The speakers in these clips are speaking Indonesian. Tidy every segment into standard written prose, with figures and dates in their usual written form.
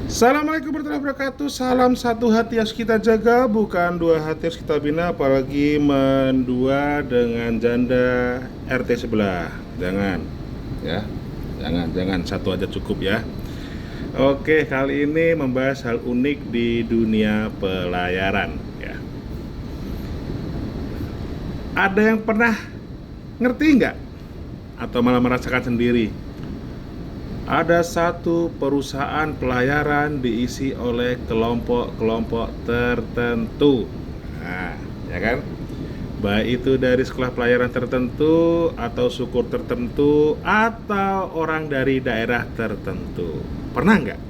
Assalamualaikum warahmatullahi wabarakatuh. Salam satu hati harus kita jaga, bukan dua hati harus kita bina. Apalagi mendua dengan janda RT sebelah. Jangan, ya, jangan satu aja cukup ya. Oke, kali ini membahas hal unik di dunia pelayaran. Ya, ada yang pernah ngerti nggak? Atau malah merasakan sendiri? Ada satu perusahaan pelayaran diisi oleh kelompok-kelompok tertentu. Nah, ya kan? Baik itu dari sekolah pelayaran tertentu, atau suku tertentu, atau orang dari daerah tertentu. Pernah nggak?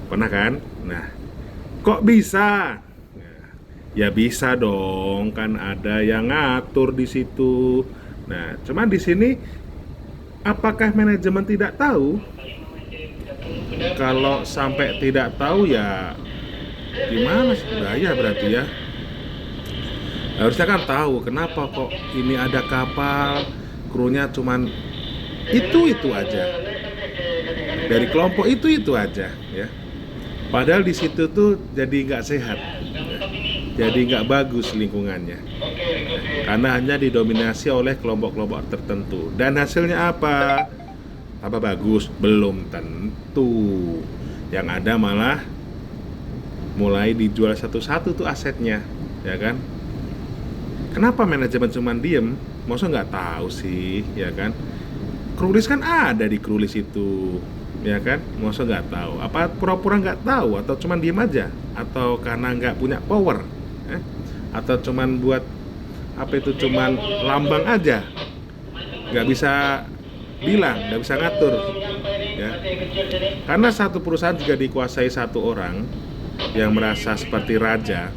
Pernah kan? Nah, kok bisa? Ya bisa dong, kan ada yang ngatur di situ. Nah, cuman di sini apakah manajemen tidak tahu? Kalau sampai tidak tahu ya gimana sih? Bahaya berarti ya. Harusnya kan tahu kenapa kok ini ada kapal, krunya cuman itu aja. Dari kelompok itu aja ya. Padahal di situ tuh jadi nggak sehat, ya. Jadi nggak bagus lingkungannya. Karena hanya didominasi oleh kelompok-kelompok tertentu. Dan hasilnya apa? Apa bagus? Belum tentu. Yang ada malah mulai dijual satu-satu tuh asetnya, ya kan? Kenapa manajemen cuma diem? Masa nggak tahu sih, ya kan? Krulis kan ada di krulis itu, ya kan? Masa nggak tahu? Apa pura-pura nggak tahu? Atau cuma diem aja? Atau karena nggak punya power? Atau cuman buat apa itu, cuman lambang aja, nggak bisa bilang, nggak bisa ngatur ya. Karena satu perusahaan juga dikuasai satu orang yang merasa seperti raja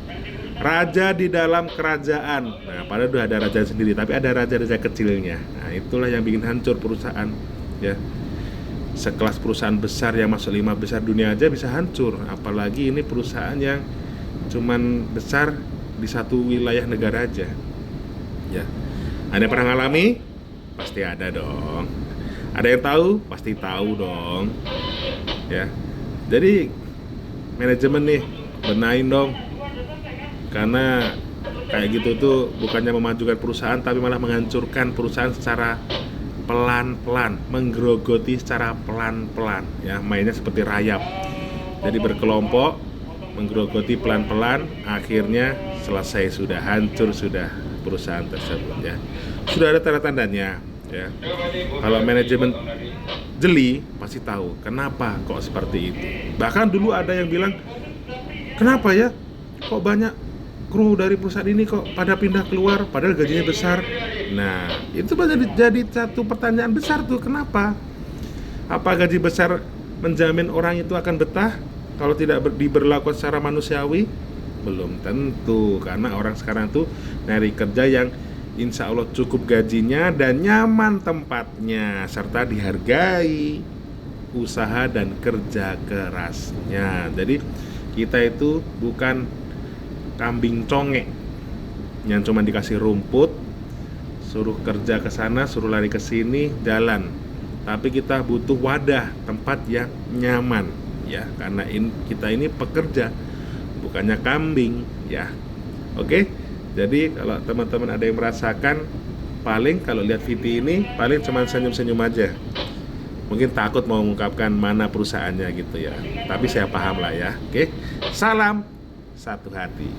di dalam kerajaan. Nah, padahal udah ada raja sendiri, tapi ada raja-raja kecilnya. Nah, itulah yang bikin hancur perusahaan ya. Sekelas perusahaan besar yang masuk 5 besar dunia aja bisa hancur, apalagi ini perusahaan yang cuman besar di satu wilayah negara aja. Ya, ada yang pernah ngalami? Pasti ada dong. Ada yang tahu? Pasti tahu dong. Ya, jadi manajemen nih benahin dong. Karena kayak gitu tuh bukannya memajukan perusahaan, tapi malah menghancurkan perusahaan secara pelan-pelan, menggerogoti secara pelan-pelan. Ya, mainnya seperti rayap. Jadi berkelompok, menggerogoti pelan-pelan, akhirnya selesai, sudah hancur sudah perusahaan tersebut ya. Sudah ada tanda-tandanya ya. Kalau manajemen jeli pasti tahu kenapa kok seperti itu. Bahkan dulu ada yang bilang, kenapa ya kok banyak kru dari perusahaan ini kok pada pindah keluar padahal gajinya besar. Nah, itu jadi satu pertanyaan besar tuh, kenapa? Apa gaji besar menjamin orang itu akan betah kalau tidak diberlakukan secara manusiawi? Belum tentu, karena orang sekarang tuh nyari kerja yang insya Allah cukup gajinya dan nyaman tempatnya, serta dihargai usaha dan kerja kerasnya. Jadi kita itu bukan kambing conge yang cuma dikasih rumput, suruh kerja ke sana, suruh lari ke sini, jalan. Tapi kita butuh wadah, tempat yang nyaman ya, karena kita ini pekerja, bukannya kambing ya. Oke, jadi kalau teman-teman ada yang merasakan, paling kalau lihat video ini paling cuma senyum-senyum aja, mungkin takut mau mengungkapkan mana perusahaannya gitu ya, tapi saya paham lah ya. Oke, salam satu hati.